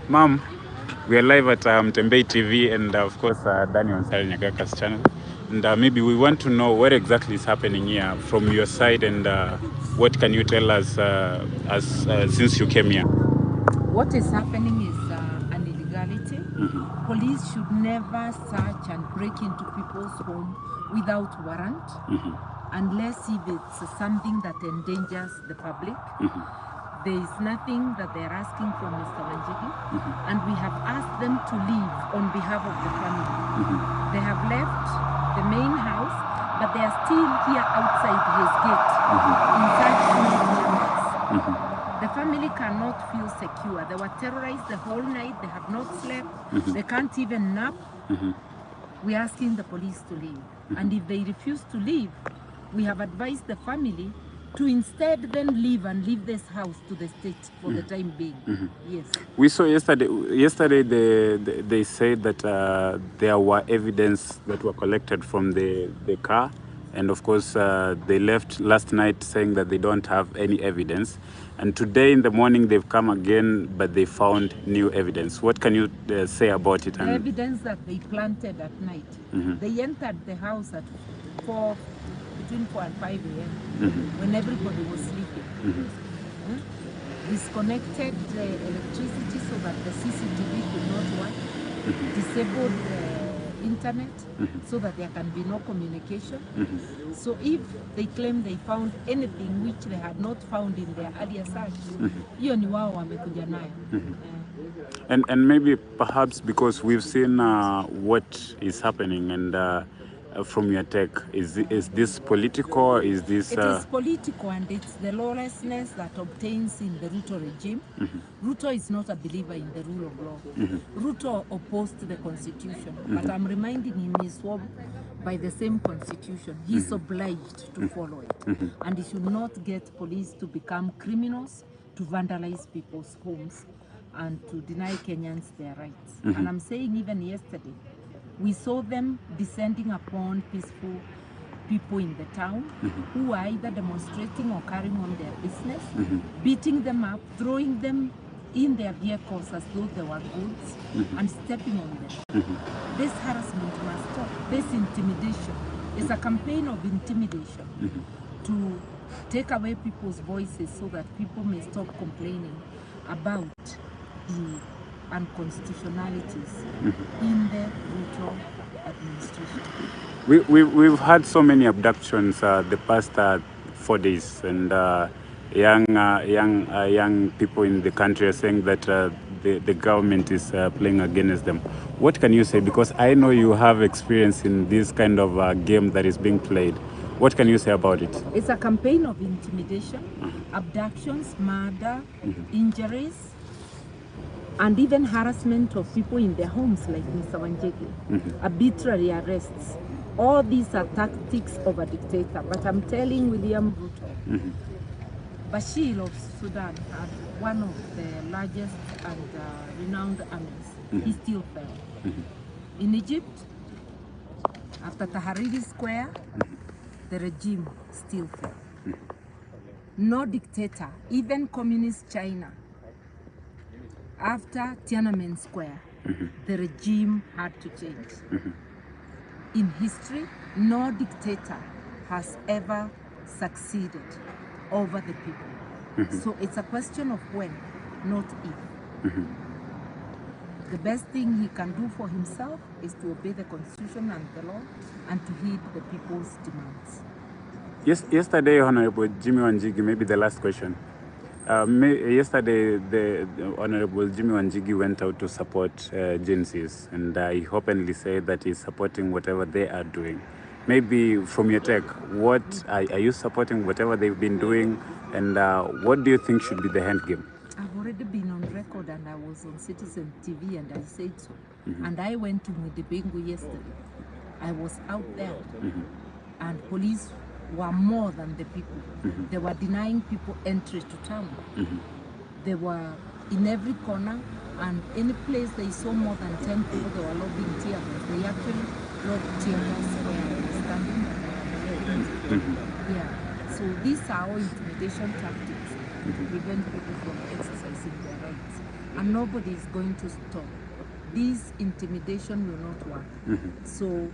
Mom, we are live at Tembei TV and of course Daniel Nsari Nyagaka's channel. And maybe we want to know what exactly is happening here from your side and what can you tell us since you came here? What is happening is an illegality. Police should never search and break into people's home without warrant, unless if it's something that endangers the public. There is nothing that they're asking from Mr. Wanjigi, and we have asked them to leave on behalf of the family. They have left the main house, but they are still here outside his gate in such numbers. The family cannot feel secure. They were terrorized the whole night. They have not slept. They can't even nap. We're asking the police to leave. And if they refuse to leave, we have advised the family to instead then leave and leave this house to the state for the time being. Yes. We saw yesterday they said that there were evidence that were collected from the car. And of course, they left last night saying that they don't have any evidence. And today in the morning, they've come again, but they found new evidence. What can you say about it? The evidence that they planted at night. They entered the house at between 4 and 5 a.m. When everybody was sleeping. Disconnected the electricity so that the CCTV could not work. Disabled the internet so that there can be no communication. So if they claim they found anything which they had not found in their earlier search, hiyo ni wao wamekuja nayo. And maybe perhaps because we've seen what is happening and from your take, is this political? Is this? It is political, and it's the lawlessness that obtains in the Ruto regime. Ruto is not a believer in the rule of law. Ruto opposed the constitution, but I'm reminding him he's sworn by the same constitution. He's obliged to follow it, and he should not get police to become criminals, to vandalize people's homes, and to deny Kenyans their rights. And I'm saying even yesterday, we saw them descending upon peaceful people in the town who are either demonstrating or carrying on their business, beating them up, throwing them in their vehicles as though they were goods, and stepping on them. This harassment must stop. This intimidation is a campaign of intimidation to take away people's voices so that people may stop complaining about the unconstitutionalities in the Ruto administration. We've had so many abductions the past 4 days, and young people in the country are saying that the government is playing against them. What can you say? Because I know you have experience in this kind of game that is being played. What can you say about it? It's a campaign of intimidation, abductions, murder, injuries, and even harassment of people in their homes, like Mr. Wanjigi, arbitrary arrests. All these are tactics of a dictator. But I'm telling William Ruto, Bashir of Sudan had one of the largest and renowned armies. He still fell. In Egypt, after Tahrir Square, the regime still fell. No dictator, even communist China, after Tiananmen Square, the regime had to change. In history, no dictator has ever succeeded over the people. So it's a question of when, not if. The best thing he can do for himself is to obey the constitution and the law and to heed the people's demands. Yes, yesterday, Honorable Jimmy Wanjigi, maybe the last question. Yesterday, the Honorable Jimmy Wanjigi went out to support agencies, and he openly said that he's supporting whatever they are doing. Maybe from your take, what are you supporting whatever they've been doing, and what do you think should be the end game? I've already been on record, and I was on Citizen TV, and I said so. And I went to Mudibengu yesterday. I was out there, and police were more than the people. They were denying people entry to town. They were in every corner, and any place they saw more than 10 people, they were lobbing tear gas. They actually lobbed tear gas where I was standing. Yeah. So these are all intimidation tactics to prevent people from exercising their rights. and nobody is going to stop. This intimidation will not work. So